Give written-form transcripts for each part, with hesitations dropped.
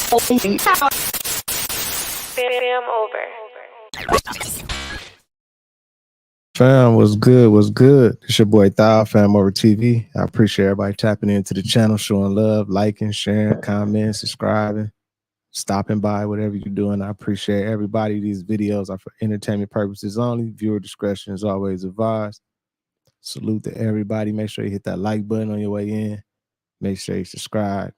Fam over. Fam, what's good? What's good? It's your boy Thou, FamOverTV. I appreciate everybody tapping into the channel, showing love, liking, sharing, commenting, subscribing, stopping by, whatever you're doing. I appreciate everybody. These videos are for entertainment purposes only. Viewer discretion is always advised. Salute to everybody. Make sure you hit that like button on your way in. Make sure you subscribe.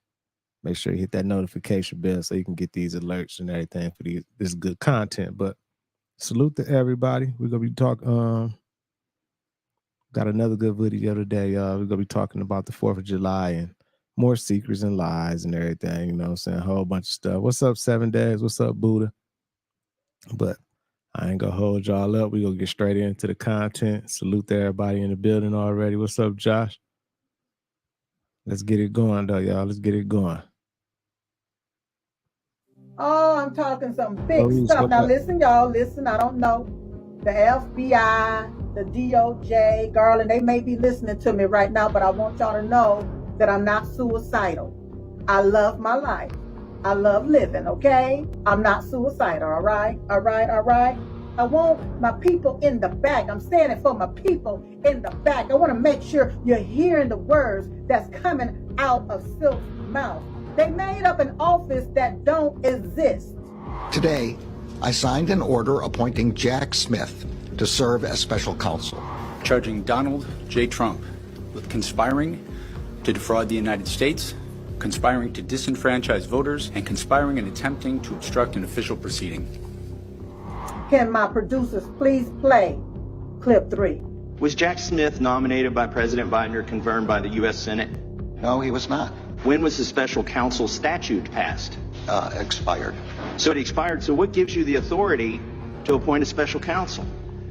Make sure you hit that notification bell so you can get these alerts and everything for this good content. But salute to everybody. We're gonna be talking. Got another good video today, y'all. We're gonna be talking about the 4th of July and more secrets and lies and everything. You know what I'm saying? A whole bunch of stuff. What's up, 7 Days? What's up, Buddha? But I ain't gonna hold y'all up. We're gonna get straight into the content. Salute to everybody in the building already. What's up, Josh? Let's get it going, though, y'all. Let's get it going. Oh, I'm talking some big stuff. Now listen, y'all, listen, I don't know. The FBI, the DOJ, Garland, they may be listening to me right now, but I want y'all to know that I'm not suicidal. I love my life. I love living, okay? I'm not suicidal, all right? All right, all right? I want my people in the back. I'm saying it for my people in the back. I want to make sure you're hearing the words that's coming out of Silk's mouth. They made up an office that don't exist. Today, I signed an order appointing Jack Smith to serve as special counsel. Charging Donald J. Trump with conspiring to defraud the United States, conspiring to disenfranchise voters, and conspiring and attempting to obstruct an official proceeding. Can my producers please play clip 3? Was Jack Smith nominated by President Biden or confirmed by the U.S. Senate? No, he was not. When was the special counsel statute passed? Expired. So it expired. So what gives you the authority to appoint a special counsel?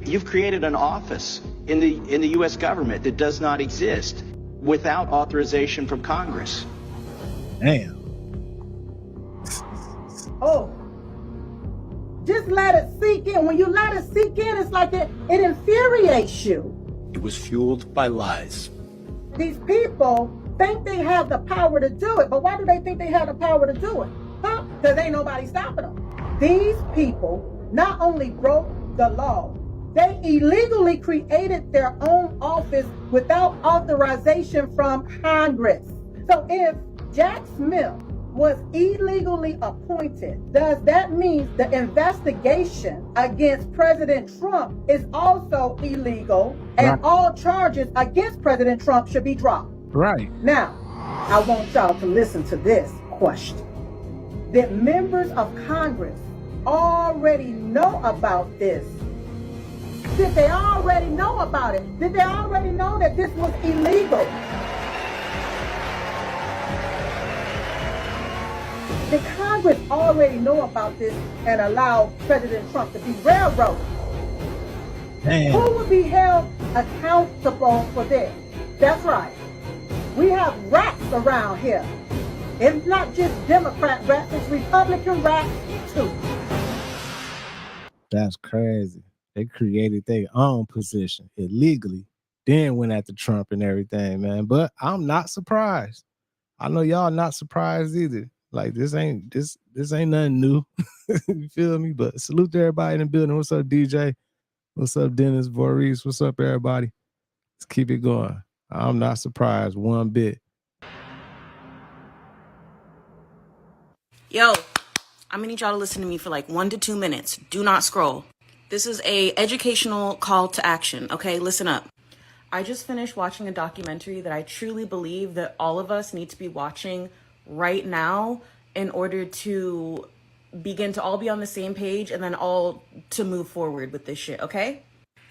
You've created an office in the U.S. government that does not exist without authorization from Congress. Damn. Oh, just let it sink in. When you let it sink in, it's like it infuriates you. It was fueled by lies. These people think they have the power to do it, but why do they think they have the power to do it? Huh? Because ain't nobody stopping them. These people not only broke the law, they illegally created their own office without authorization from Congress. So if Jack Smith was illegally appointed, does that mean the investigation against President Trump is also illegal and all charges against President Trump should be dropped? Right. Now, I want y'all to listen to this question. Did members of Congress already know about this? Did they already know about it? Did they already know that this was illegal? Did Congress already know about this and allow President Trump to be railroaded? Damn. Who would be held accountable for this? That's right. We have rats around here. It's not just Democrat rats, it's Republican rats too. That's crazy. They created their own position illegally, then went after Trump and everything, man. But I'm not surprised. I know y'all not surprised either. Like this ain't nothing new. You feel me? But salute to everybody in the building. What's up, DJ? What's up, Dennis Voorhees? What's up, everybody? Let's keep it going. I'm not surprised one bit. Yo, I'm gonna need y'all to listen to me for like 1 to 2 minutes. Do not scroll. This is a educational call to action, okay? Listen up. I just finished watching a documentary that I truly believe that all of us need to be watching right now in order to begin to all be on the same page and then all to move forward with this shit, okay?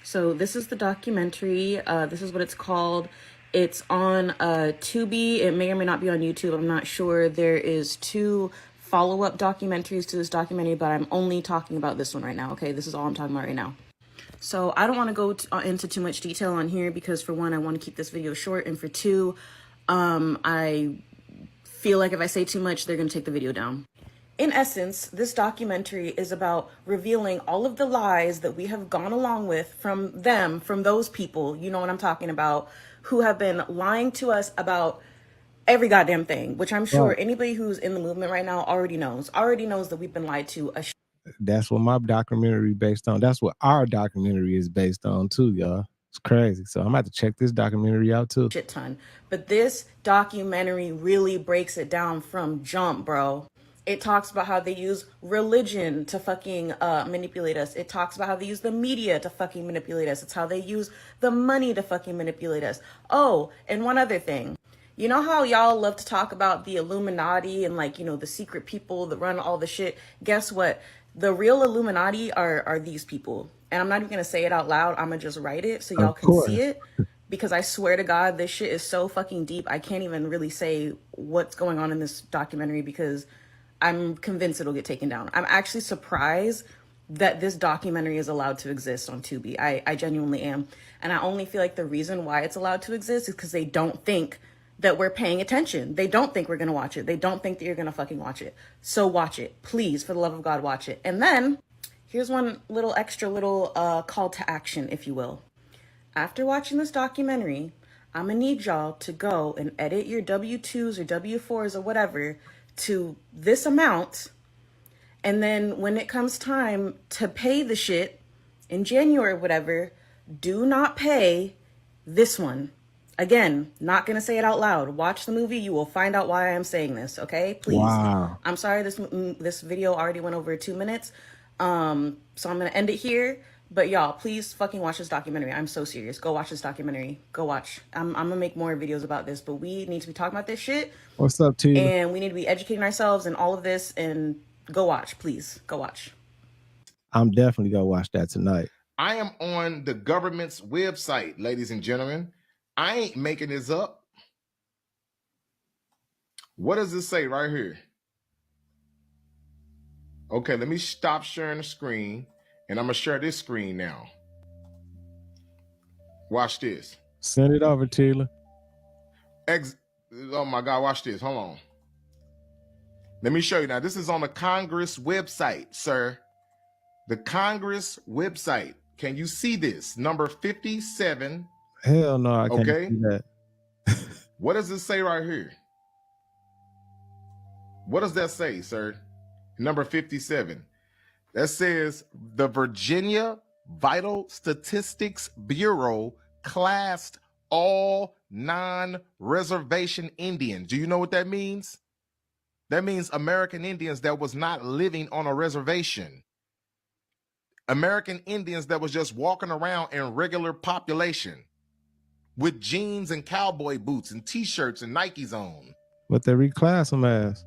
So this is the documentary. This is what it's called. It's on Tubi. It may or may not be on YouTube. I'm not sure. There is 2 follow-up documentaries to this documentary, but I'm only talking about this one right now, okay? This is all I'm talking about right now. So I don't want to go into too much detail on here because for one, I want to keep this video short, and for two, I feel like if I say too much, they're going to take the video down. In essence, this documentary is about revealing all of the lies that we have gone along with from those people, you know what I'm talking about, who have been lying to us about every goddamn thing, which I'm sure Right. anybody who's in the movement right now already knows that we've been lied to a That's what my documentary based on. That's what our documentary is based on too, y'all. It's crazy. So I'm about to check this documentary out too. shit ton. But this documentary really breaks it down from jump, bro. It talks about how they use religion to fucking manipulate us. It talks about how they use the media to fucking manipulate us. It's how they use the money to fucking manipulate us. Oh, and one other thing. You know how y'all love to talk about the Illuminati and, like, you know, the secret people that run all the shit? Guess what? The real Illuminati are these people. And I'm not even going to say it out loud. I'm going to just write it so y'all Of can see course. it. Because I swear to God, this shit is so fucking deep. I can't even really say what's going on in this documentary because I'm convinced it'll get taken down. I'm actually surprised that this documentary is allowed to exist on Tubi. I genuinely am. And I only feel like the reason why it's allowed to exist is because they don't think that we're paying attention. They don't think we're going to watch it. They don't think that you're going to fucking watch it. So watch it. Please, for the love of God, watch it. And then here's one little extra little call to action, if you will. After watching this documentary, I'm gonna need y'all to go and edit your W-2s or W-4s or whatever to this amount. And then when it comes time to pay the shit in January or whatever, do not pay this one. Again, not gonna say it out loud. Watch the movie. You will find out why I'm saying this, okay? Please. Wow. I'm sorry this video already went over 2 minutes. So I'm gonna end it here. But y'all, please fucking watch this documentary. I'm so serious. Go watch this documentary. Go watch. I'm gonna make more videos about this, but we need to be talking about this shit. What's up, Tila? And we need to be educating ourselves and all of this. And go watch, please. Go watch. I'm definitely gonna watch that tonight. I am on the government's website, ladies and gentlemen. I ain't making this up. What does it say right here? Okay, let me stop sharing the screen, and I'm gonna share this screen now. Watch this. Send it over, Tila. Oh my God, watch this. Hold on. Let me show you now. This is on the Congress website, sir. The Congress website. Can you see this? Number 57. Hell no, I can't Okay. see that. What does it say right here? What does that say, sir? Number 57. That says the Virginia Vital Statistics Bureau classed all non-reservation Indians. Do you know what that means? That means American Indians that was not living on a reservation. American Indians that was just walking around in regular population with jeans and cowboy boots and t-shirts and Nikes on. But they reclass them as.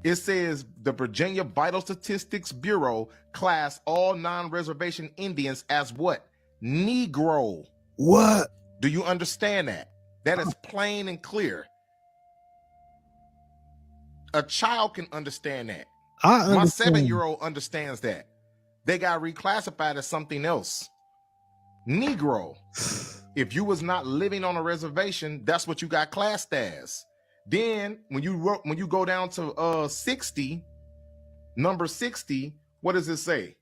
It says the Virginia Vital Statistics Bureau classed all non-reservation Indians as what? Negro. What? Do you understand that? That is plain and clear. A child can understand that. I understand. My 7-year-old understands that. They got reclassified as something else. Negro. If you was not living on a reservation, that's what you got classed as. Then when you go down to 60, number 60, what does it say?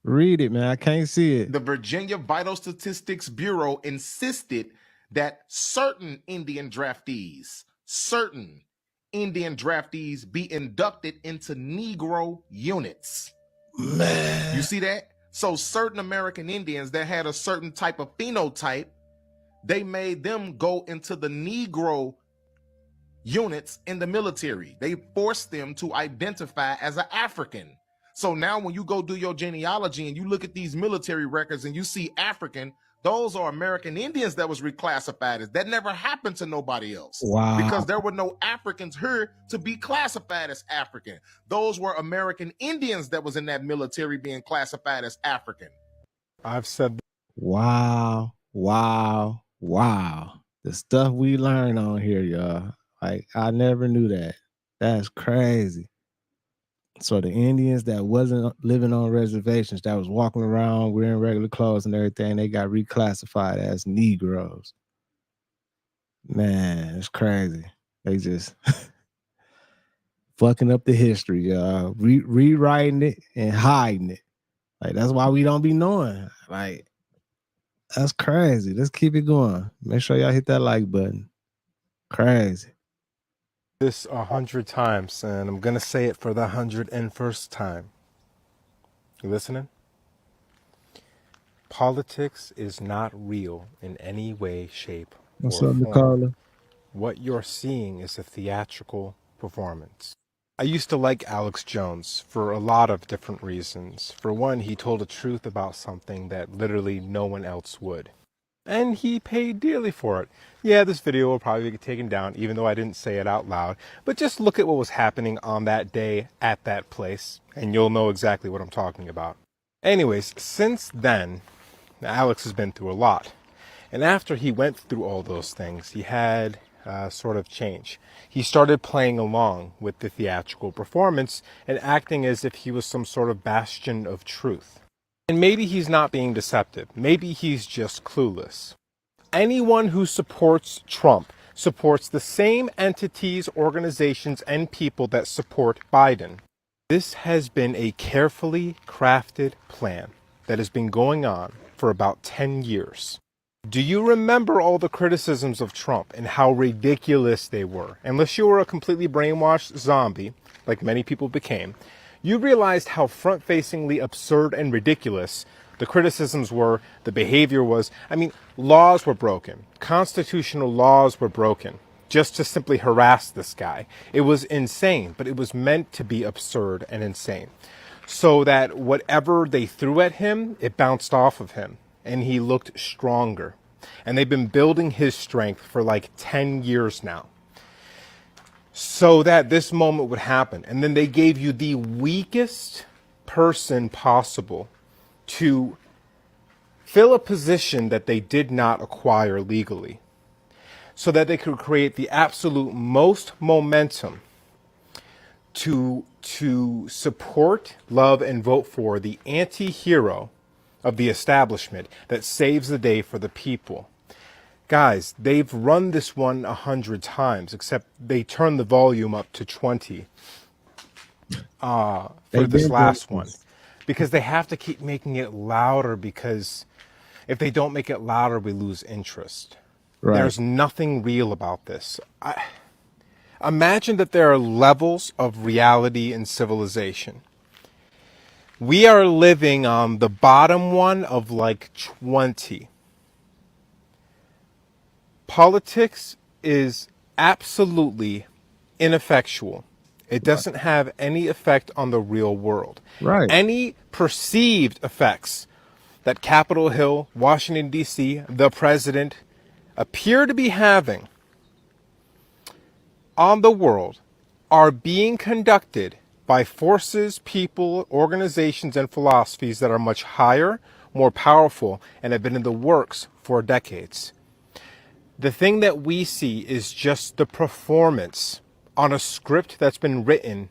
Read it, man. I can't see it. The Virginia Vital Statistics Bureau insisted that certain Indian draftees be inducted into Negro units. Man. You see that? So certain American Indians that had a certain type of phenotype, they made them go into the Negro units in the military. They forced them to identify as an African. So now when you go do your genealogy and you look at these military records and you see African, those are American Indians that was reclassified as. That never happened to nobody else. Wow. Because there were no Africans here to be classified as African. Those were American Indians that was in that military being classified as African. I've said that. Wow. Wow. Wow. The stuff we learn on here, y'all. Like, I never knew that. That's crazy. So the Indians that wasn't living on reservations, that was walking around wearing regular clothes and everything, they got reclassified as Negroes. Man, it's crazy. They just fucking up the history, y'all. Rewriting it and hiding it. Like, that's why we don't be knowing. Like, That's crazy. Let's keep it going. Make sure y'all hit that like button. Crazy. This 100 times, and I'm going to say it for the 101st time. You listening? Politics is not real in any way, shape, What's or up, form. Nicola? What you're seeing is a theatrical performance. I used to like Alex Jones for a lot of different reasons. For one, he told a truth about something that literally no one else would. And he paid dearly for it. Yeah, this video will probably get taken down, even though I didn't say it out loud. But just look at what was happening on that day at that place, and you'll know exactly what I'm talking about. Anyways, since then, Alex has been through a lot. And after he went through all those things, he had sort of change. He started playing along with the theatrical performance and acting as if he was some sort of bastion of truth. And maybe he's not being deceptive. Maybe he's just clueless. Anyone who supports Trump supports the same entities, organizations, and people that support Biden. This has been a carefully crafted plan that has been going on for about 10 years. Do you remember all the criticisms of Trump and how ridiculous they were? Unless you were a completely brainwashed zombie, like many people became, you realized how front-facingly absurd and ridiculous the criticisms were, the behavior was. I mean, laws were broken. Constitutional laws were broken just to simply harass this guy. It was insane, but it was meant to be absurd and insane. So that whatever they threw at him, it bounced off of him, and he looked stronger. And they've been building his strength for like 10 years now, so that this moment would happen. And then they gave you the weakest person possible to fill a position that they did not acquire legally, so that they could create the absolute most momentum to support, love, and vote for the anti-hero of the establishment that saves the day for the people. Guys, they've run this one 100 times, except they turned the volume up to 20 for this last one, because they have to keep making it louder, because if they don't make it louder, we lose interest. Right. There's nothing real about this. Imagine that there are levels of reality and civilization. We are living on the bottom one of like 20. Politics is absolutely ineffectual. It doesn't have any effect on the real world. Right. Any perceived effects that Capitol Hill, Washington, D.C., the president appear to be having on the world are being conducted by forces, people, organizations, and philosophies that are much higher, more powerful, and have been in the works for decades. The thing that we see is just the performance on a script that's been written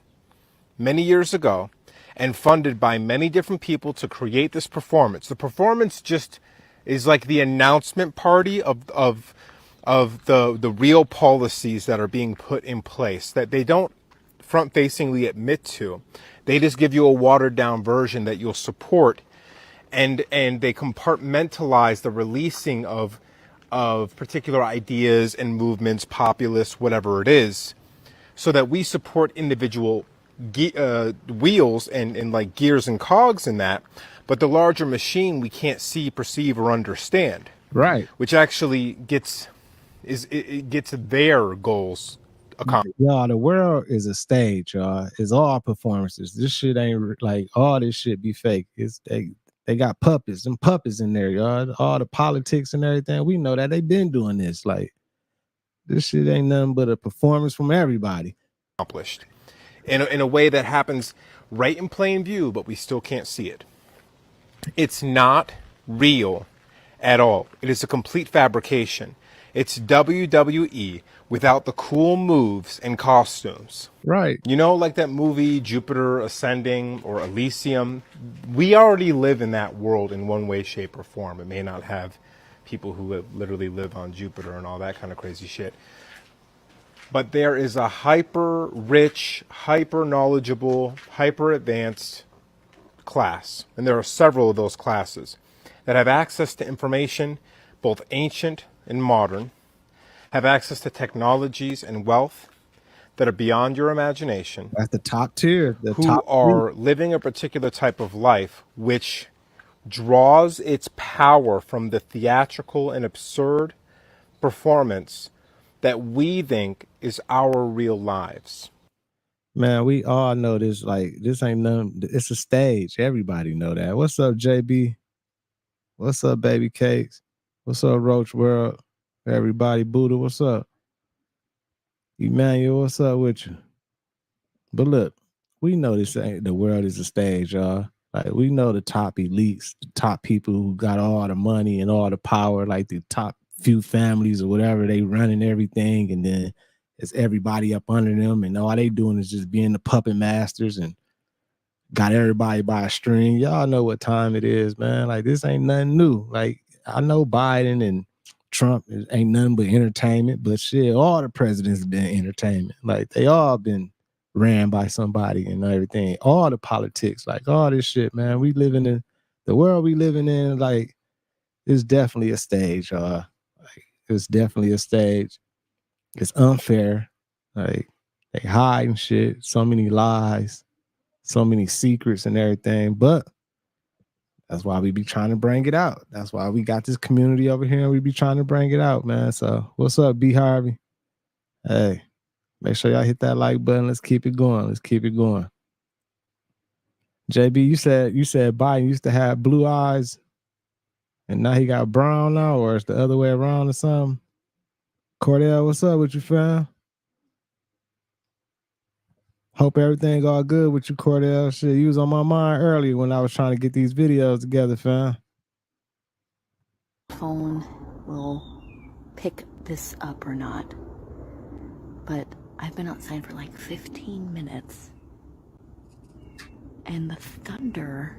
many years ago and funded by many different people to create this performance. The performance just is like the announcement party of the real policies that are being put in place that they don't front-facingly admit to. They just give you a watered-down version that you'll support, and they compartmentalize the releasing of particular ideas and movements, populists, whatever it is, so that we support individual wheels and like gears and cogs in that, but the larger machine we can't see, perceive, or understand. Right. Which actually gets their goals accomplished. Y'all, the world is a stage, y'all. It's all performances. This shit ain't like all this shit be fake. It's they got puppets and puppets in there, y'all. All the politics and everything. We know that they've been doing this. Like, this shit ain't nothing but a performance from everybody. Accomplished in a way that happens right in plain view, but we still can't see it. It's not real at all. It is a complete fabrication. It's WWE without the cool moves and costumes. Right. You know, like that movie Jupiter Ascending or Elysium. We already live in that world in one way, shape, or form. It may not have people who literally live on Jupiter and all that kind of crazy shit. But there is a hyper rich, hyper knowledgeable, hyper advanced class. And there are several of those classes that have access to information, both ancient and modern, have access to technologies and wealth that are beyond your imagination, That's the top tier, the who top are living a particular type of life which draws its power from the theatrical and absurd performance that we think is our real lives. man. We all know this. Like, this ain't nothing. It's a stage. Everybody know that. What's up, JB? What's up, Baby Cakes? What's up, Roach World? Everybody, Buddha, what's up? Emmanuel, what's up with you? But look, we know this ain't the world is a stage, y'all. Like, we know the top elites, the top people who got all the money and all the power, like the top few families or whatever, they running everything, and then it's everybody up under them, and all they doing is just being the puppet masters and got everybody by a string. Y'all know what time it is, man. Like, this ain't nothing new. Like, I know Biden and Trump ain't nothing but entertainment, but shit, all the presidents have been entertainment. Like, they all been ran by somebody and everything. All the politics, like all this shit, man. We living in the world we living in, like, it's definitely a stage, y'all. Like, it's definitely a stage. It's unfair. Like, they hiding shit, so many lies, so many secrets and everything, but that's why we be trying to bring it out. That's why we got this community over here and we be trying to bring it out, man. So what's up, B Harvey? Hey, make sure y'all hit that like button. Let's keep it going. Let's keep it going. JB, you said Biden used to have blue eyes and now he got brown now, or it's the other way around or something. Cordell, what's up with you, fam? Hope everything all good with you, Cordell. Shit, you was on my mind earlier when I was trying to get these videos together, fam. Phone will pick this up or not, but I've been outside for like 15 minutes and the thunder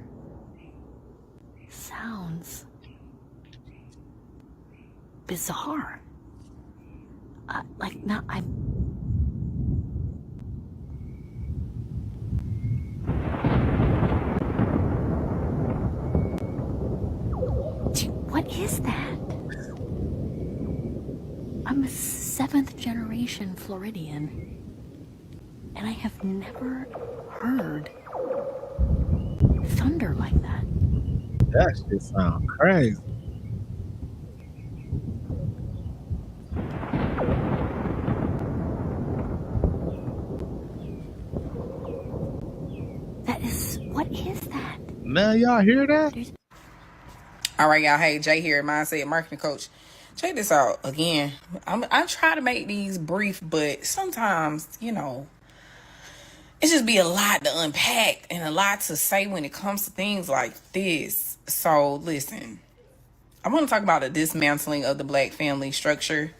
sounds bizarre. Like, not, what is that? I'm a 7th generation Floridian, and I have never heard thunder like that. That shit sound crazy. What is that? Man, y'all hear that? All right, y'all. Hey, Jay here, Mindset Marketing Coach. Check this out again. I try to make these brief, but sometimes, it's just be a lot to unpack and a lot to say when it comes to things like this. So listen, I want to talk about the dismantling of the Black family structure.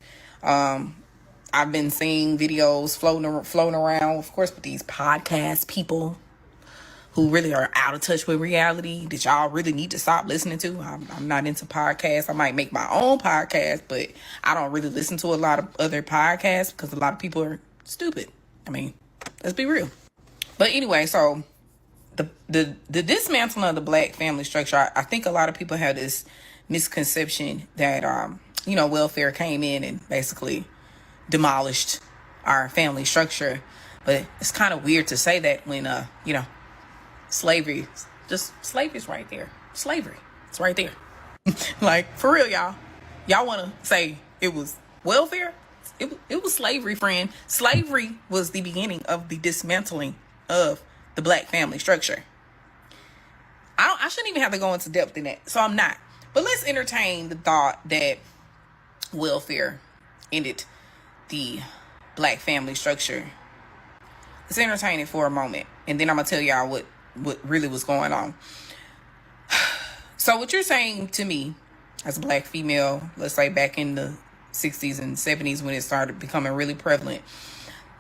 I've been seeing videos floating around, of course, with these podcast people who really are out of touch with reality that y'all really need to stop listening to. I'm not into podcasts. I might make my own podcast, but I don't really listen to a lot of other podcasts because a lot of people are stupid. I mean, let's be real. But anyway, so the dismantling of the Black family structure, I think a lot of people have this misconception that, welfare came in and basically demolished our family structure. But it's kind of weird to say that when, slavery is right there. Slavery, it's right there. Like, for real, y'all want to say it was welfare? It was slavery, friend. Slavery was the beginning of the dismantling of the Black family structure. I shouldn't even have to go into depth in that, so I'm not. But let's entertain the thought that welfare ended the Black family structure. Let's entertain it for a moment, and then I'm gonna tell y'all what really was going on. So what you're saying to me as a Black female, let's say back in the 60s and 70s when it started becoming really prevalent,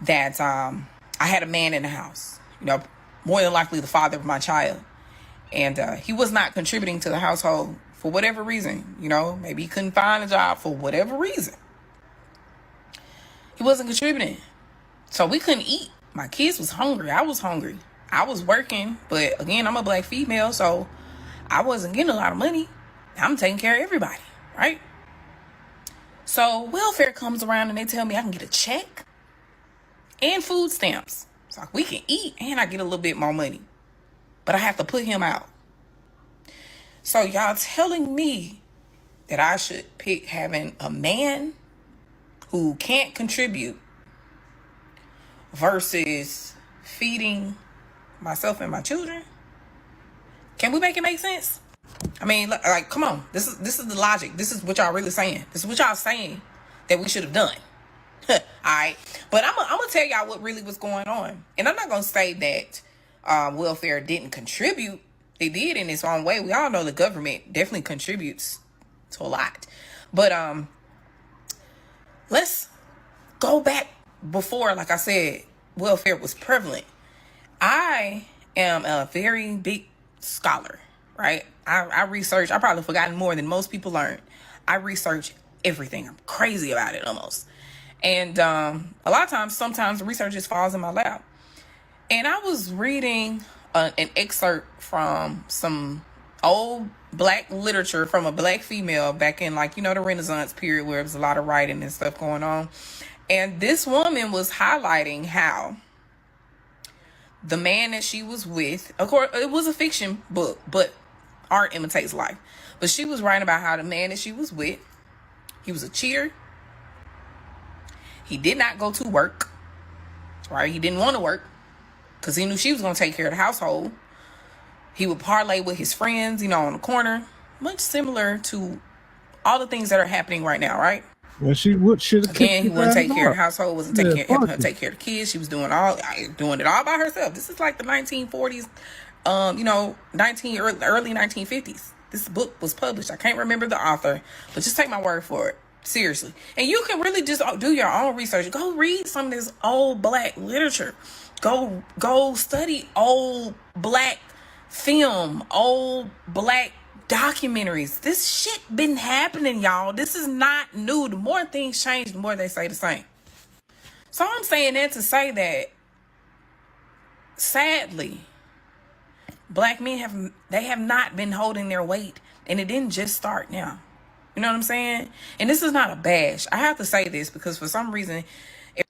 that I had a man in the house, more than likely the father of my child, and he was not contributing to the household for whatever reason. Maybe he couldn't find a job for whatever reason. He wasn't contributing, so we couldn't eat. My kids was hungry. I was hungry. I was working, but again, I'm a Black female, so I wasn't getting a lot of money. I'm taking care of everybody, right? So welfare comes around and they tell me I can get a check and food stamps. So we can eat and I get a little bit more money. But I have to put him out. So y'all telling me that I should pick having a man who can't contribute versus feeding myself and my children? Can we make it make sense? I mean, like, come on. This is the logic. This is what y'all really saying. This is what y'all saying that we should have done. All right. But I'm gonna tell y'all what really was going on. And I'm not gonna say that welfare didn't contribute. They did in its own way. We all know the government definitely contributes to a lot. But let's go back before, like I said, welfare was prevalent. I am a very big scholar, right? I research. I probably forgotten more than most people learn. I research everything. I'm crazy about it almost. And a lot of times, sometimes the research just falls in my lap. And I was reading an excerpt from some old black literature from a black female back in, like, the Renaissance period where there was a lot of writing and stuff going on. And this woman was highlighting how the man that she was with, of course, it was a fiction book, but art imitates life. But she was writing about how the man that she was with, he was a cheater. He did not go to work, right? He didn't want to work because he knew she was going to take care of the household. He would parlay with his friends, on the corner, much similar to all the things that are happening right now, right? Well, she should have. Again, he wouldn't take care of the household, wasn't helping her take care of the kids. She was doing it all by herself. This is like the 1940s, early 1950s. This book was published. I can't remember the author, but just take my word for it. Seriously. And you can really just do your own research. Go read some of this old black literature. Go study old black film, old black documentaries. This shit been happening, y'all. This is not new. The more things change, the more they say the same. So I'm saying that to say that, sadly, black men have not been holding their weight, and it didn't just start now. You know what I'm saying? And this is not a bash. I have to say this because for some reason,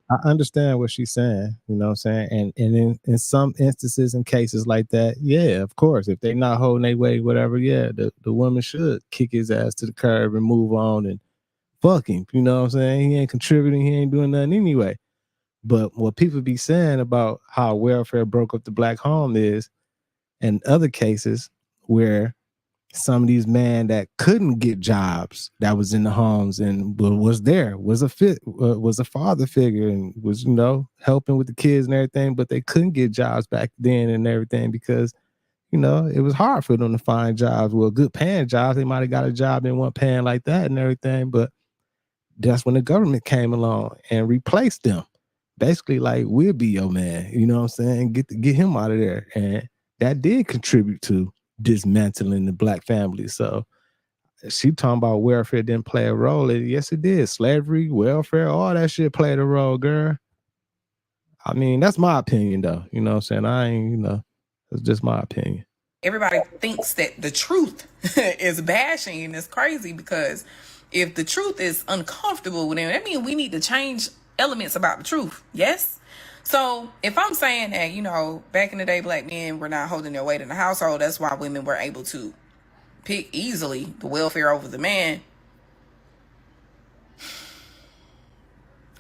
I understand what she's saying, you know what I'm saying? And in some instances and cases like that, yeah, of course, if they're not holding their weight, whatever, yeah, the woman should kick his ass to the curb and move on and fuck him. You know what I'm saying? He ain't contributing, he ain't doing nothing anyway. But what people be saying about how welfare broke up the black home is, in other cases where some of these men that couldn't get jobs that was in the homes and was a father figure and was, helping with the kids and everything, but they couldn't get jobs back then and everything because, it was hard for them to find jobs. Well, good paying jobs. They might have got a job and weren't paying like that and everything, but that's when the government came along and replaced them. Basically, like, we'll be your man, you know what I'm saying? Get him out of there. And that did contribute to dismantling the black family. So she talking about welfare didn't play a role. Yes, it did. Slavery, welfare, all that shit played a role, girl. I mean, that's my opinion, though. You know what I'm saying? I ain't, it's just my opinion. Everybody thinks that the truth is bashing, and it's crazy because if the truth is uncomfortable with them, that means we need to change elements about the truth. Yes? So if I'm saying that, back in the day, black men were not holding their weight in the household, that's why women were able to pick easily the welfare over the man.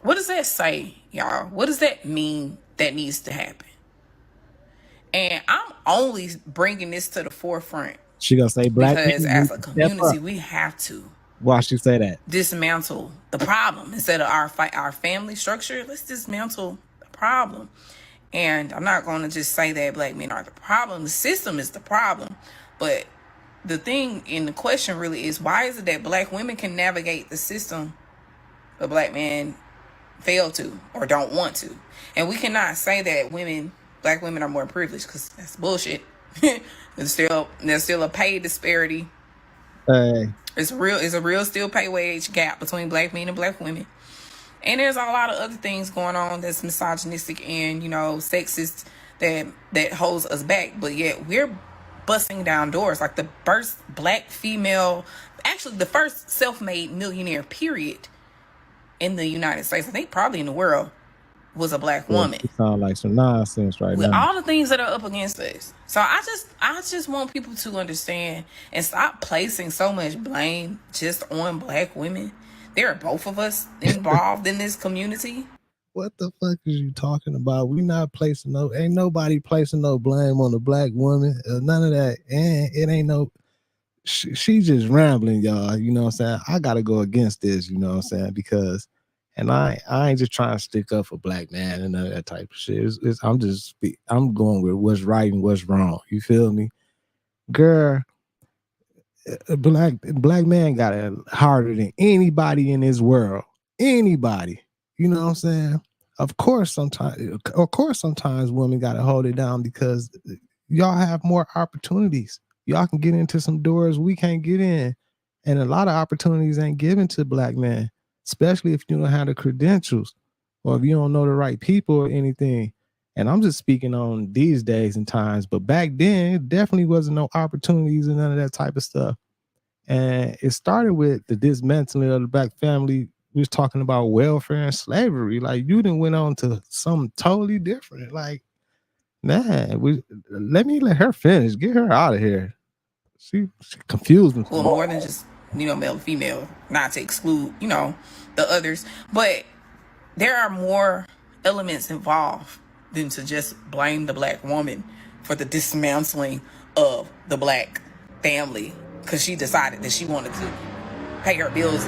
What does that say, y'all? What does that mean that needs to happen? And I'm only bringing this to the forefront. She gonna say black because as a community, we have to. Why she say that? Dismantle the problem instead of our family structure. Let's dismantle problem. And I'm not going to just say that black men are the problem. The system is the problem. But the thing in the question really is, why is it that black women can navigate the system but black men fail to or don't want to? And we cannot say that black women are more privileged because that's bullshit. There's still a pay disparity. It's a real still pay wage gap between black men and black women. And there's a lot of other things going on that's misogynistic and, sexist that holds us back. But yet we're busting down doors. Like the first black female, actually the first self-made millionaire, period, in the United States, I think probably in the world, was a black woman. It sounds like some nonsense right With now. all the things that are up against us. So I just want people to understand and stop placing so much blame just on black women. There are both of us involved in this community. What the fuck is you talking about? We not placing ain't nobody placing no blame on the black woman. None of that. And it ain't no, she just rambling, y'all. You know what I'm saying? I got to go against this, you know what I'm saying? Because, and I ain't just trying to stick up for black man and none of that type of shit. I'm going with what's right and what's wrong. You feel me? Girl, a black man got it harder than anybody in this world. Anybody. You know what I'm saying? Of course, sometimes women got to hold it down because y'all have more opportunities. Y'all can get into some doors we can't get in. And a lot of opportunities ain't given to black men, especially if you don't have the credentials or if you don't know the right people or anything. And I'm just speaking on these days and times, but back then, it definitely wasn't no opportunities and none of that type of stuff. And it started with the dismantling of the black family. We was talking about welfare and slavery. Like, you done went on to something totally different. Like, man, let her finish. Get her out of here. She confused me. Well, more than just, male, female, not to exclude, the others. But there are more elements involved than to just blame the black woman for the dismantling of the black family because she decided that she wanted to pay her bills.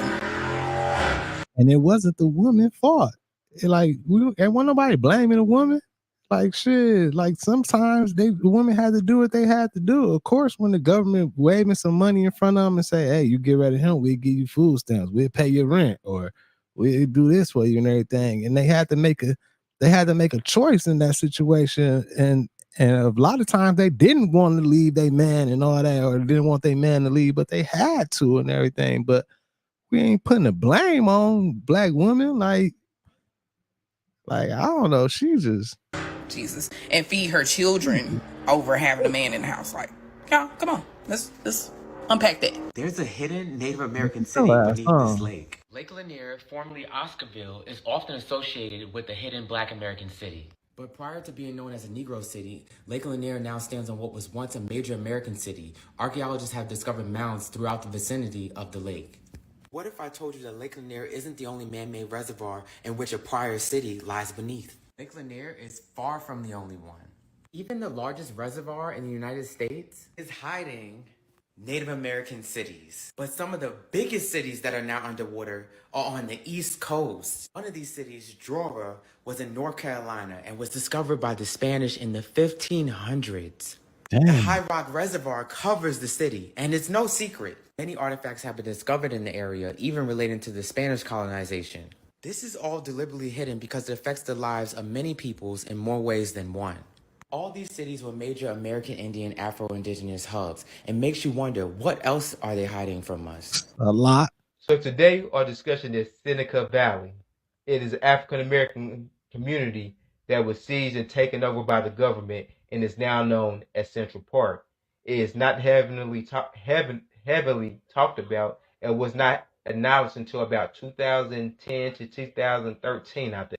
And it wasn't the woman's fault. Like, and wasn't nobody blaming a woman. Like, shit, like sometimes the women had to do what they had to do. Of course, when the government waving some money in front of them and say, hey, you get rid of him, we'll give you food stamps, we'll pay your rent, or we'll do this for you and everything. And they had to make a choice in that situation. And a lot of times they didn't want to leave their man and all that, or didn't want their man to leave, but they had to and everything. But we ain't putting the blame on black women. Like I don't know. She just Jesus, and feed her children over having a man in the house. Like, y'all, come on, let's unpack that. There's a hidden Native American city beneath this lake. Lake Lanier, formerly Oscarville, is often associated with the hidden Black American city. But prior to being known as a Negro city, Lake Lanier now stands on what was once a major American city. Archaeologists have discovered mounds throughout the vicinity of the lake. What if I told you that Lake Lanier isn't the only man-made reservoir in which a prior city lies beneath? Lake Lanier is far from the only one. Even the largest reservoir in the United States is hiding Native American cities. But some of the biggest cities that are now underwater are on the East Coast. One of these cities, Drora, was in North Carolina and was discovered by the Spanish in the 1500s. Damn. The High Rock Reservoir covers the city, and it's no secret. Many artifacts have been discovered in the area, even relating to the Spanish colonization. This is all deliberately hidden because it affects the lives of many peoples in more ways than one. All these cities were major American Indian Afro-Indigenous hubs, and makes you wonder, what else are they hiding from us? A lot. So today our discussion is Seneca Valley. It is an African-American community that was seized and taken over by the government and is now known as Central Park. It is not heavily talked about and was not acknowledged until about 2010 to 2013, I think.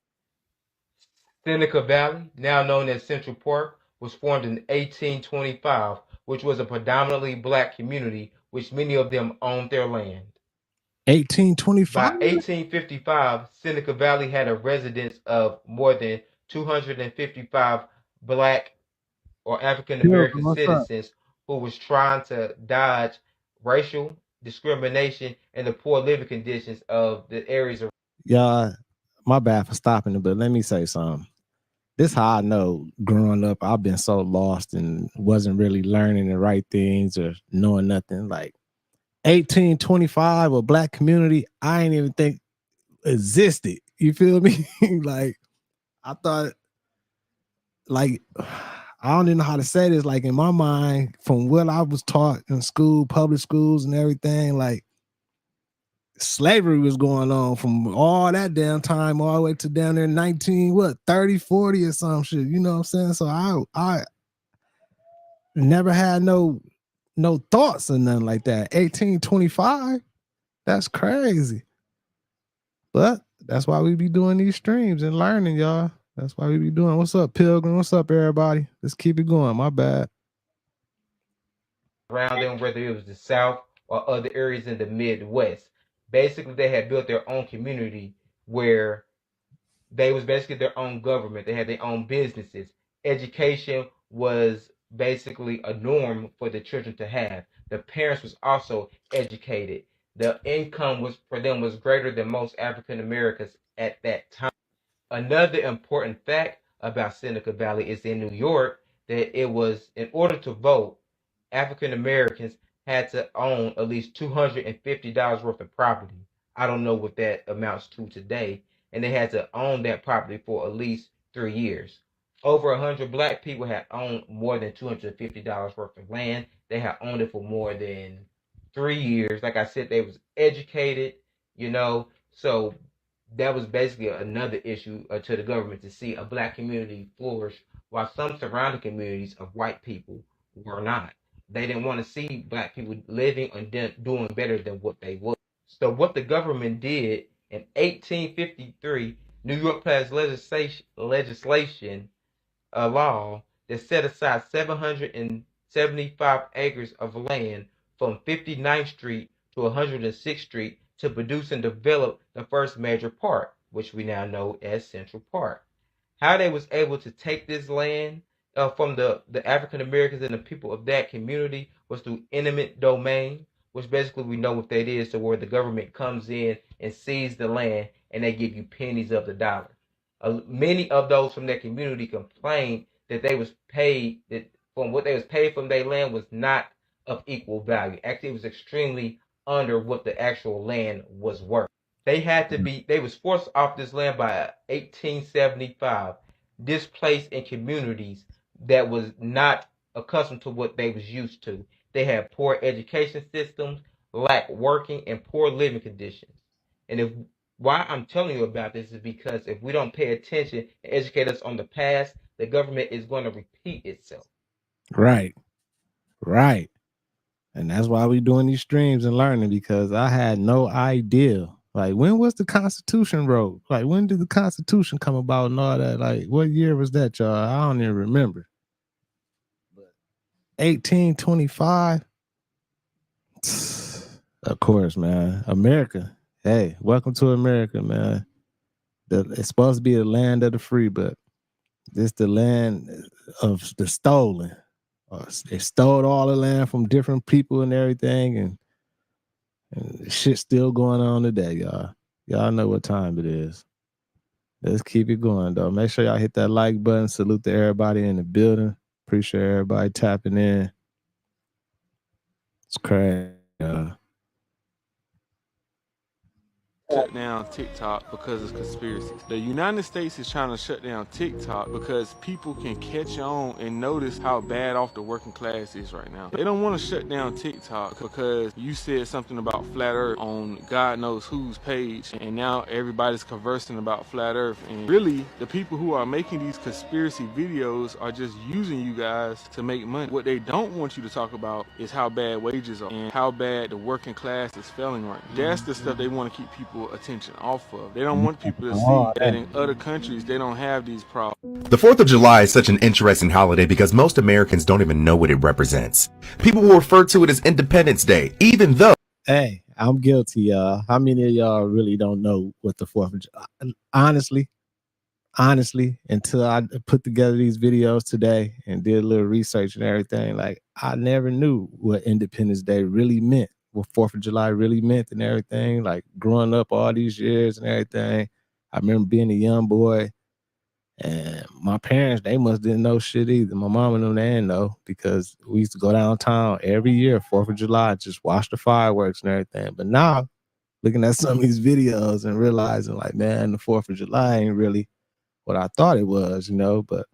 Seneca Valley, now known as Central Park, was formed in 1825, which was a predominantly black community, which many of them owned their land. 1825? By 1855, Seneca Valley had a residence of more than 255 black or African-American citizens who was trying to dodge racial discrimination and the poor living conditions of the areas. Yeah, my bad for stopping it, but let me say something. This how I know growing up, I've been so lost and wasn't really learning the right things or knowing nothing. Like 1825, a black community, I ain't even think existed. You feel me? Like, I thought, like, I don't even know how to say this. Like, in my mind, from what I was taught in school, public schools and everything, like, slavery was going on from all that damn time all the way to down there 30, 40 or some shit. You know what I'm saying? So never had no thoughts or nothing like that. 1825, that's crazy. But that's why we be doing these streams and learning, y'all. That's why we be doing. What's up, Pilgrim? What's up, everybody? Let's keep it going. My bad. Around them, whether it was the South or other areas in the Midwest. Basically, they had built their own community where they was basically their own government. They had their own businesses. Education was basically a norm for the children to have. The parents was also educated. The income was for them was greater than most African Americans at that time. Another important fact about Seneca Valley is in New York that it was, in order to vote, African Americans had to own at least $250 worth of property. I don't know what that amounts to today. And they had to own that property for at least 3 years. Over 100 black people had owned more than $250 worth of land. They had owned it for more than 3 years. Like I said, they was educated, so that was basically another issue to the government to see a black community flourish while some surrounding communities of white people were not. They didn't want to see black people living and doing better than what they were. So what the government did in 1853, New York passed legislation, a law that set aside 775 acres of land from 59th Street to 106th Street to produce and develop the first major park, which we now know as Central Park. How they was able to take this land from the African Americans and the people of that community was through eminent domain, which basically we know what that is, to where the government comes in and seizes the land and they give you pennies of the dollar. Many of those from that community complained that they was paid, that from what they was paid from their land was not of equal value. Actually, it was extremely under what the actual land was worth. They was forced off this land by 1875, displaced in communities that was not accustomed to what they was used to. They had poor education systems, lack working, and poor living conditions. And why I'm telling you about this is because if we don't pay attention and educate us on the past, the government is going to repeat itself. Right. And that's why we doing these streams and learning, because I had no idea. Like, when was the Constitution wrote? Like, when did the Constitution come about and all that? Like, what year was that, y'all? I don't even remember. 1825. Of course, man. America. Hey, welcome to America, man. It's supposed to be the land of the free, but this the land of the stolen. They stole all the land from different people and everything, and shit's still going on today, y'all. Y'all know what time it is. Let's keep it going, though. Make sure y'all hit that like button. Salute to everybody in the building. Appreciate everybody tapping in. It's crazy, y'all. Shut down TikTok because of conspiracies. The United States is trying to shut down TikTok because people can catch on and notice how bad off the working class is right now. They don't want to shut down TikTok because you said something about flat earth on God knows whose page, and now everybody's conversing about flat earth. And really, the people who are making these conspiracy videos are just using you guys to make money. What they don't want you to talk about is how bad wages are and how bad the working class is failing right now. That's the stuff they want to keep people attention off of. They don't want people to see that in other countries they don't have these problems. The 4th of July is such an interesting holiday because most Americans don't even know what it represents. People will refer to it as Independence Day, even though... Hey, I'm guilty, y'all. How many of y'all really don't know what the 4th of July? Honestly, until I put together these videos today and did a little research and everything, like, I never knew what Independence Day really meant, what 4th of July really meant and everything. Like, growing up all these years and everything, I remember being a young boy, and my parents, they must didn't know shit either. My mom and them, they didn't know, because we used to go downtown every year, 4th of July, just watch the fireworks and everything. But now, looking at some of these videos and realizing, like, man, the 4th of July ain't really what I thought it was, but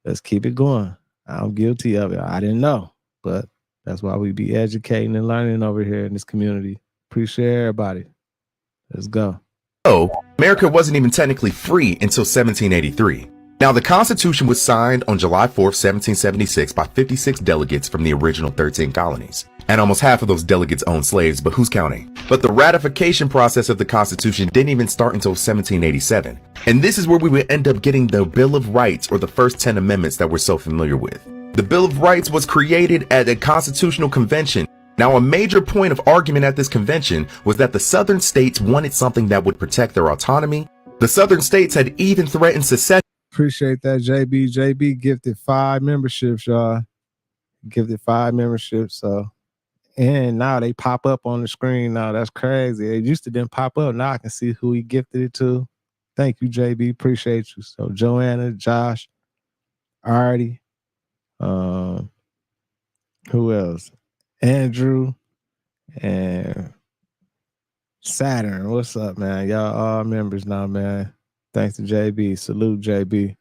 let's keep it going. I'm guilty of it. I didn't know, but that's why we be educating and learning over here in this community. Appreciate everybody. Let's go. Oh, America wasn't even technically free until 1783. Now, the Constitution was signed on July 4th, 1776 by 56 delegates from the original 13 colonies. And almost half of those delegates owned slaves, but who's counting? But the ratification process of the Constitution didn't even start until 1787. And this is where we would end up getting the Bill of Rights, or the first 10 amendments that we're so familiar with. The Bill of Rights was created at a constitutional convention. Now, a major point of argument at this convention was that the southern states wanted something that would protect their autonomy. The southern states had even threatened secession. Appreciate that, JB. JB gifted 5 memberships, y'all. Gifted 5 memberships. So, and now they pop up on the screen now. That's crazy. It used to didn't pop up. Now I can see who he gifted it to. Thank you, JB. Appreciate you. So, Joanna, Josh, Artie, who else? Andrew and Saturn. What's up, man? Y'all all members now, man. Thanks to JB. Salute, JB.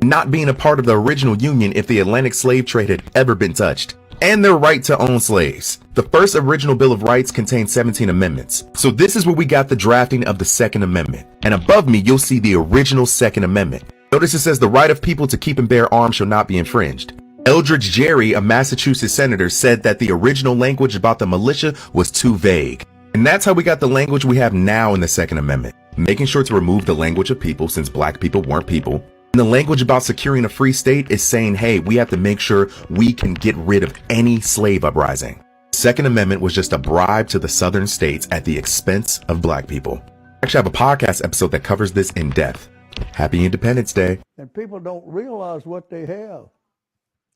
Not being a part of the original union if the Atlantic slave trade had ever been touched, and their right to own slaves. The first original Bill of Rights contained 17 amendments. So this is where we got the drafting of the Second Amendment. And above me, you'll see the original Second Amendment. Notice it says the right of people to keep and bear arms shall not be infringed. Eldridge Gerry, a Massachusetts senator, said that the original language about the militia was too vague. And that's how we got the language we have now in the Second Amendment, making sure to remove the language of people since black people weren't people. And the language about securing a free state is saying, hey, we have to make sure we can get rid of any slave uprising. Second Amendment was just a bribe to the southern states at the expense of black people. I actually have a podcast episode that covers this in depth. Happy Independence Day. And people don't realize what they have.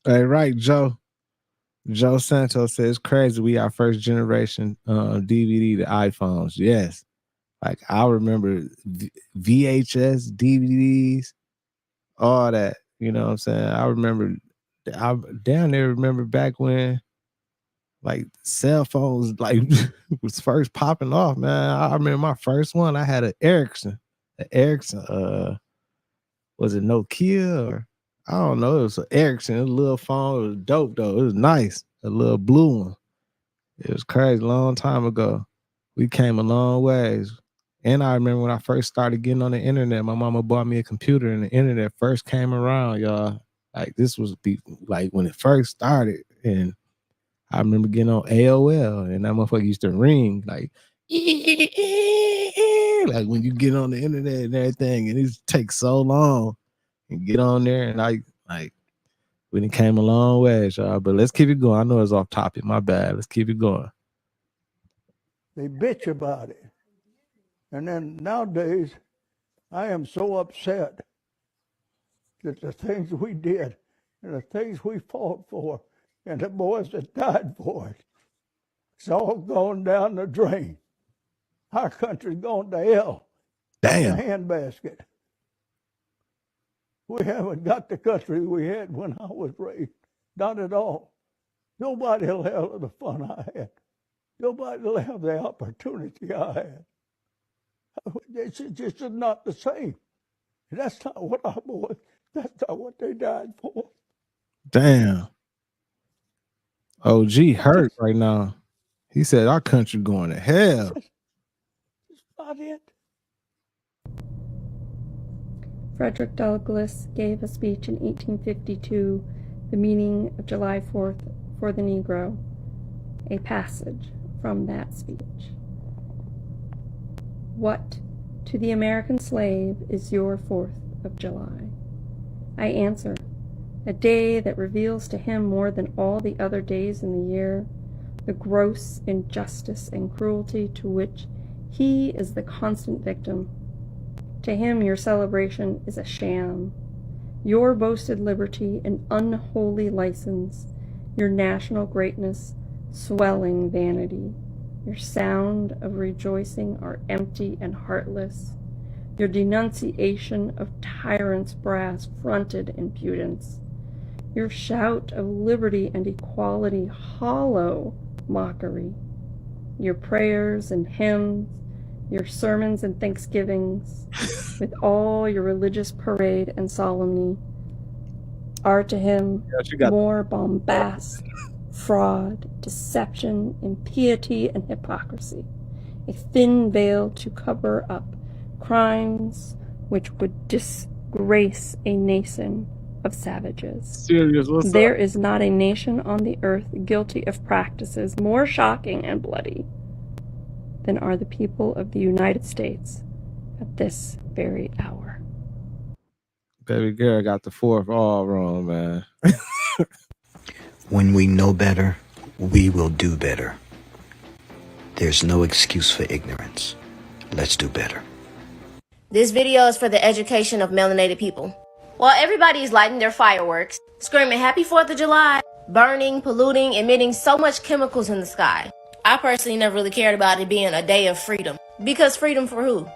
Hey, right, Joe. Joe Santos says, crazy. We our first generation DVD to iPhones. Yes. Like, I remember VHS, DVDs, all that. You know what I'm saying? I down there remember back when, like, cell phones, like, was first popping off, man. I remember my first one. I had an Ericsson. Was it Nokia or? I don't know. It was an Ericsson, a little phone. It was dope, though. It was nice. A little blue one. It was crazy. A long time ago. We came a long ways. And I remember when I first started getting on the internet, my mama bought me a computer and the internet first came around, y'all. Like, this was like when it first started. And I remember getting on AOL and that motherfucker used to ring like, like when you get on the internet and everything, and it takes so long. And get on there, and we done came a long way, y'all. But let's keep it going. I know it's off topic. My bad. Let's keep it going. They bitch about it. And then nowadays, I am so upset that the things we did and the things we fought for and the boys that died for it, it's all gone down the drain. Our country's gone to hell. Damn. In a handbasket. We haven't got the country we had when I was raised. Not at all. Nobody will have the fun I had. Nobody will have the opportunity I had. It's just not the same. That's not what our boys, that's not what they died for. Damn. OG hurt right now. He said our country going to hell. That's not it. Frederick Douglass gave a speech in 1852, the meaning of July 4th for the Negro, a passage from that speech. What to the American slave is your 4th of July? I answer, a day that reveals to him more than all the other days in the year the gross injustice and cruelty to which he is the constant victim. To him, your celebration is a sham, your boasted liberty an unholy license, your national greatness swelling vanity, your sound of rejoicing are empty and heartless, your denunciation of tyrants' brass fronted impudence, your shout of liberty and equality hollow mockery, your prayers and hymns, your sermons and thanksgivings, with all your religious parade and solemnity, are to him more bombast, fraud, deception, impiety, and hypocrisy, a thin veil to cover up crimes which would grace a nation of savages. Serious, what's There up? is not a nation on the earth guilty of practices more shocking and bloody than are the people of the United States at this very hour. Baby girl got the fourth all wrong, man. When we know better, we will do better. There's no excuse for ignorance. Let's do better. This video is for the education of melanated people. While everybody is lighting their fireworks, screaming Happy 4th of July, burning, polluting, emitting so much chemicals in the sky, I personally never really cared about it being a day of freedom. Because freedom for who?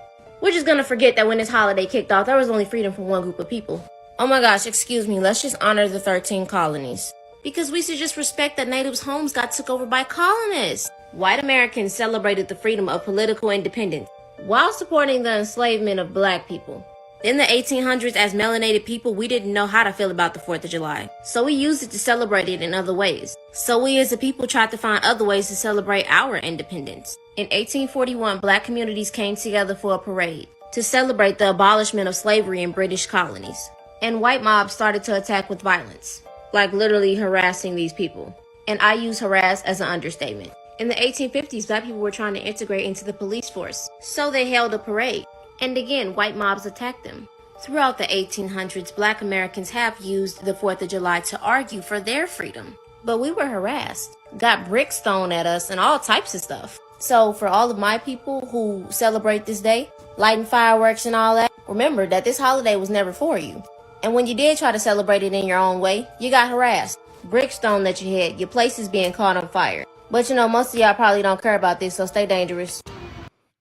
We're just gonna forget that when this holiday kicked off, there was only freedom for one group of people. Oh my gosh, excuse me, let's just honor the 13 colonies. Because we should just respect that natives' homes got took over by colonists. White Americans celebrated the freedom of political independence while supporting the enslavement of black people. In the 1800s, as melanated people, we didn't know how to feel about the 4th of July. So we used it to celebrate it in other ways. So we as a people tried to find other ways to celebrate our independence. In 1841, black communities came together for a parade to celebrate the abolishment of slavery in British colonies. And white mobs started to attack with violence, like literally harassing these people. And I use harass as an understatement. In the 1850s, black people were trying to integrate into the police force, so they held a parade. And again, white mobs attacked them. Throughout the 1800s, black Americans have used the 4th of July to argue for their freedom. But we were harassed, got bricks thrown at us, and all types of stuff. So for all of my people who celebrate this day, lighting fireworks and all that, remember that this holiday was never for you. And when you did try to celebrate it in your own way, you got harassed, bricks thrown at your head, your place is being caught on fire. But you know, most of y'all probably don't care about this, so stay dangerous.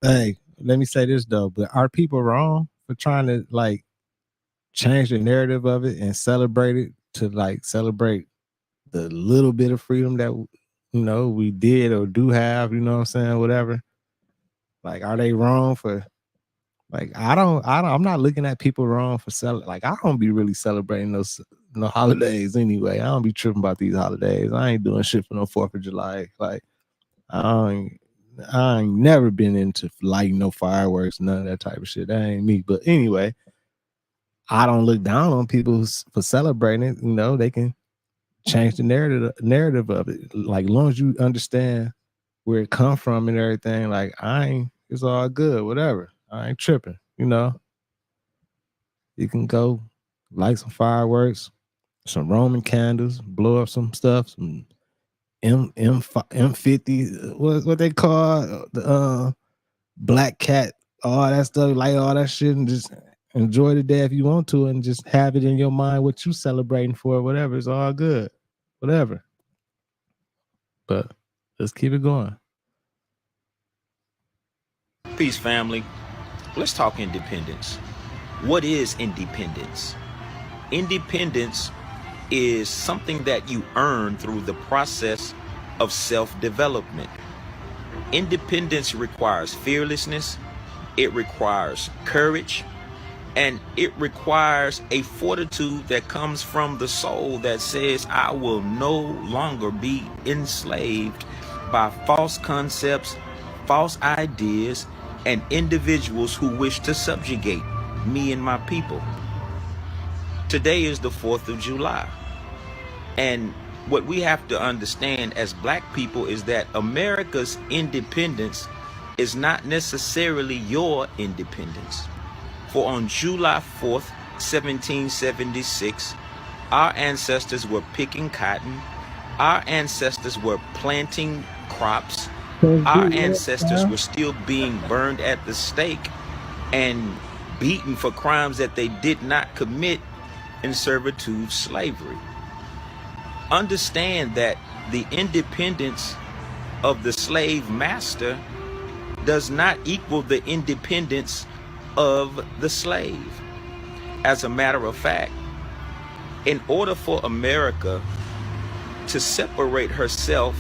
Hey, let me say this though, but are people wrong for trying to like change the narrative of it and celebrate it to like celebrate the little bit of freedom that we did or do have, you know what I'm saying, whatever? Like, are they wrong for like I'm not looking at people wrong for I don't be really celebrating no holidays anyway. I don't be tripping about these holidays. I ain't doing shit for no 4th of July. Like I ain't never been into lighting no fireworks, none of that type of shit. That ain't me. But anyway, I don't look down on people for celebrating it. You know, they can change the narrative of it. Like, as long as you understand where it come from and everything, like it's all good, whatever. I ain't tripping, you know. You can go light some fireworks, some Roman candles, blow up some stuff, some M50, what they call the Black Cat, all that stuff, light all that shit, and just enjoy the day if you want to, and just have it in your mind what you celebrating for, whatever. It's all good, whatever. But let's keep it going. Peace, family. Let's talk independence. What is independence? Independence is something that you earn through the process of self-development. Independence requires fearlessness, it requires courage, and it requires a fortitude that comes from the soul that says, I will no longer be enslaved by false concepts, false ideas, and individuals who wish to subjugate me and my people. Today is the 4th of July. And what we have to understand as black people is that America's independence is not necessarily your independence. For on July 4th, 1776, our ancestors were picking cotton, our ancestors were planting crops, our ancestors were still being burned at the stake and beaten for crimes that they did not commit in servitude slavery. Understand that the independence of the slave master does not equal the independence of the slave. As a matter of fact, in order for America to separate herself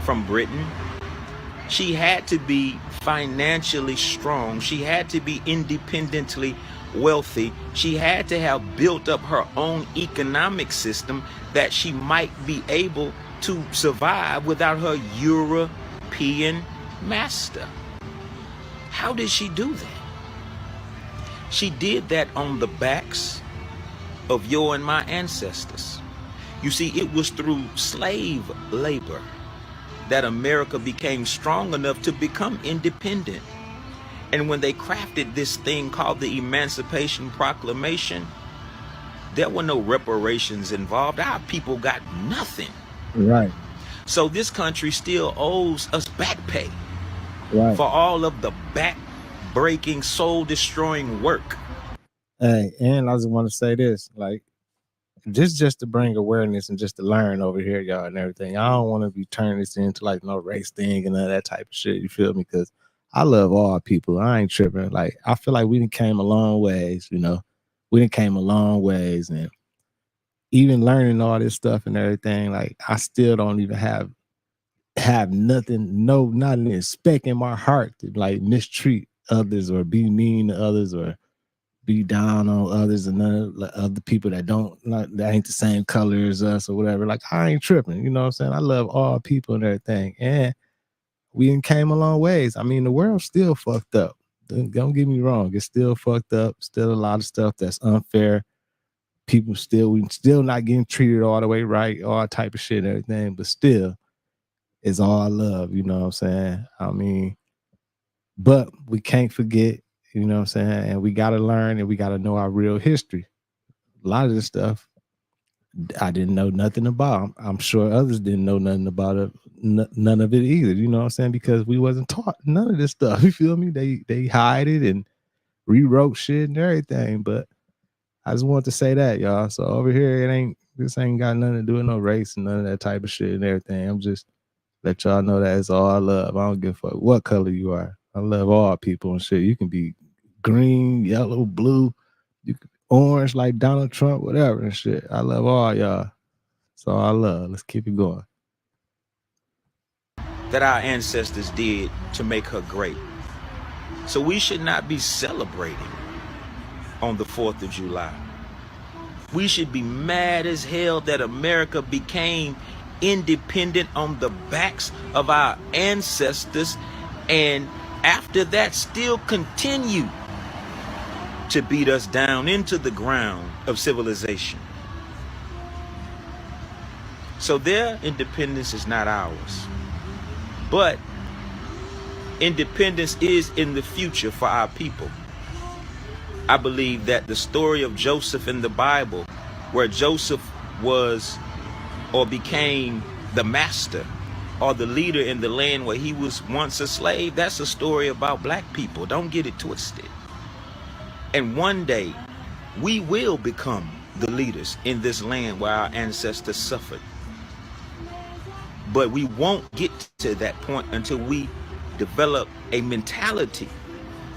from Britain, she had to be financially strong. She had to be independently wealthy. She had to have built up her own economic system that she might be able to survive without her European master. How did she do that? She did that on the backs of your and my ancestors. You see, it was through slave labor that America became strong enough to become independent. And when they crafted this thing called the Emancipation Proclamation, there were no reparations involved. Our people got nothing. Right. So this country still owes us back pay Right. for all of the back-breaking, soul-destroying work. Hey, and I just want to say this, like, just to bring awareness and just to learn over here, y'all, and everything. I don't want to be turning this into like no race thing and all that type of shit. You feel me? Because I love all people. I ain't tripping. Like, I feel like we done came a long ways, you know. We done came a long ways, and even learning all this stuff and everything, like, I still don't even have nothing, not an speck in my heart to like mistreat others or be mean to others or be down on others and other people that that ain't the same color as us or whatever. Like, I ain't tripping, you know what I'm saying? I love all people and everything, and we done came a long ways. I mean, the world's still fucked up. Don't get me wrong, it's still fucked up. Still a lot of stuff that's unfair. We still not getting treated all the way right, all type of shit and everything, but still, it's all love, you know what I'm saying? I mean, but we can't forget, you know what I'm saying? And we got to learn and we got to know our real history. A lot of this stuff I didn't know nothing about. I'm sure others didn't know nothing about it, none of it either, you know what I'm saying? Because we wasn't taught none of this stuff, you feel me? They hide it and rewrote shit and everything, but I just want to say that, y'all. So over here, this ain't got nothing to do with no race and none of that type of shit and everything. I'm just let y'all know that it's all love. I don't give a fuck what color you are. I love all people and shit. You can be green, yellow, blue, you can orange like Donald Trump, whatever and shit. I love all y'all. So I love. Let's keep it going. That our ancestors did to make her great. So we should not be celebrating on the 4th of July. We should be mad as hell that America became independent on the backs of our ancestors, and after that still continue to beat us down into the ground of civilization. So their independence is not ours, but independence is in the future for our people. I believe that the story of Joseph in the Bible, where Joseph was or became the master or the leader in the land where he was once a slave, that's a story about black people. Don't get it twisted. And one day we will become the leaders in this land where our ancestors suffered. But we won't get to that point until we develop a mentality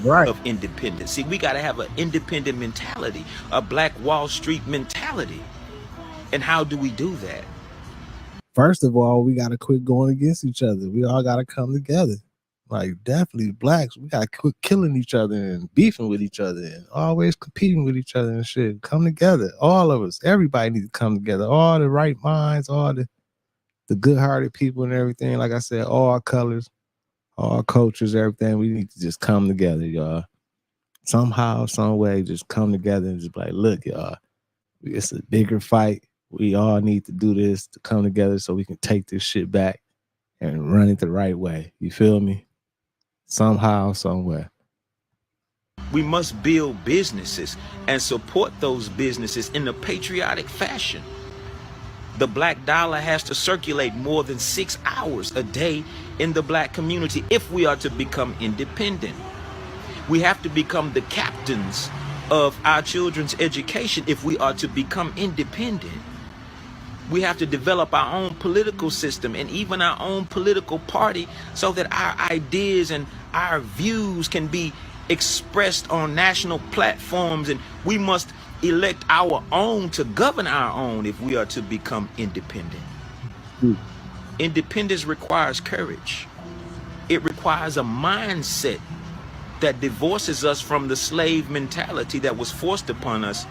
of independence. See, we got to have an independent mentality, a Black Wall Street mentality. And how do we do that? First of all, we got to quit going against each other. We all got to come together. Like, definitely blacks, we got to quit killing each other and beefing with each other and always competing with each other and shit. Come together. All of us. Everybody needs to come together. All the right minds, all the good-hearted people and everything. Like I said, all colors, all cultures, everything. We need to just come together, y'all. Somehow, some way, just come together and just be like, look, y'all, it's a bigger fight. We all need to do this to come together so we can take this shit back and run it the right way. You feel me? Somehow, somewhere. We must build businesses and support those businesses in a patriotic fashion. The black dollar has to circulate more than 6 hours a day in the black community if we are to become independent. We have to become the captains of our children's education if we are to become independent. We have to develop our own political system and even our own political party so that our ideas and our views can be expressed on national platforms, and we must elect our own to govern our own if we are to become independent. Independence requires courage. It requires a mindset that divorces us from the slave mentality that was forced upon us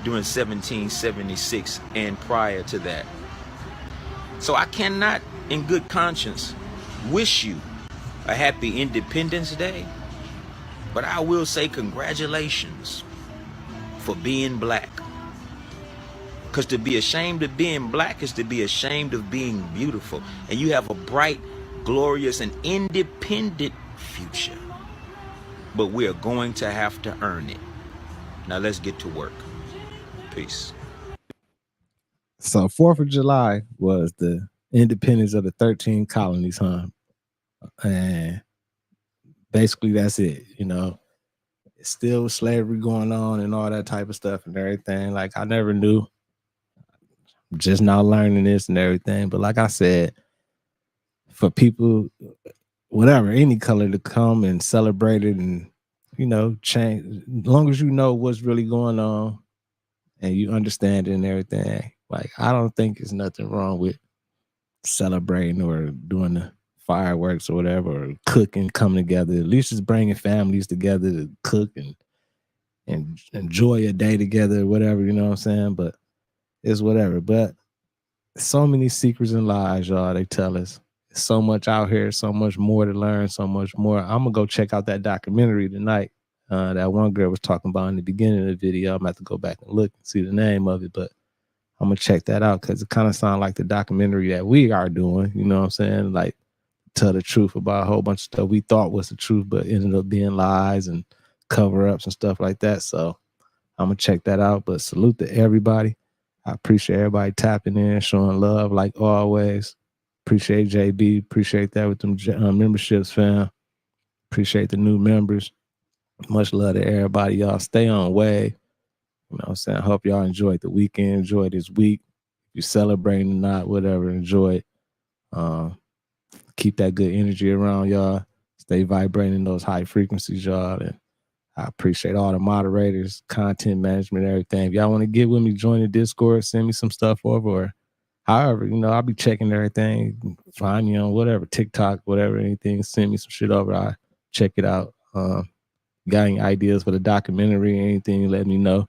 during 1776 and prior to that. So I cannot, in good conscience, wish you a happy Independence Day But I will say congratulations for being black. Because to be ashamed of being black is to be ashamed of being beautiful. And you have a bright, glorious, and independent future. But we are going to have to earn it. Now let's get to work. Peace. So 4th of July was the independence of the 13 colonies, huh? And basically that's it, you know. Still slavery going on and all that type of stuff and everything. Like, I never knew. Just now learning this and everything. But like I said, for people, whatever, any color, to come and celebrate it and, you know, change, as long as you know what's really going on and you understand it and everything. Like, I don't think there's nothing wrong with celebrating or doing the fireworks or whatever, or cooking, coming together. At least it's bringing families together to cook and enjoy a day together, whatever, you know what I'm saying? But it's whatever. But so many secrets and lies, y'all, they tell us. So much out here, so much more to learn, so much more. I'm gonna go check out that documentary tonight. That one girl was talking about in the beginning of the video. I'm gonna have to go back and look and see the name of it, but I'm gonna check that out because it kind of sounds like the documentary that we are doing, you know what I'm saying? Like, tell the truth about a whole bunch of stuff we thought was the truth, but ended up being lies and cover-ups and stuff like that. So I'm gonna check that out. But salute to everybody. I appreciate everybody tapping in, showing love like always. Appreciate JB. Appreciate that with them memberships, fam. Appreciate the new members. Much love to everybody. Y'all stay on wave. You know what I'm saying? I hope y'all enjoyed the weekend. Enjoy this week. If you're celebrating or not, whatever, enjoy it. Keep that good energy around y'all. Stay vibrating those high frequencies, y'all. And I appreciate all the moderators, content management, everything. If y'all want to get with me, join the Discord, send me some stuff over, or however, you know, I'll be checking everything. Find me on whatever, TikTok, whatever, anything. Send me some shit over. I check it out. Got any ideas for the documentary or anything, let me know.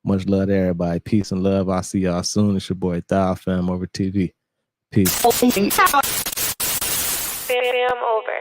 Much love to everybody. Peace and love. I'll see y'all soon. It's your boy Thou, FamOverTV. Peace. Fam over.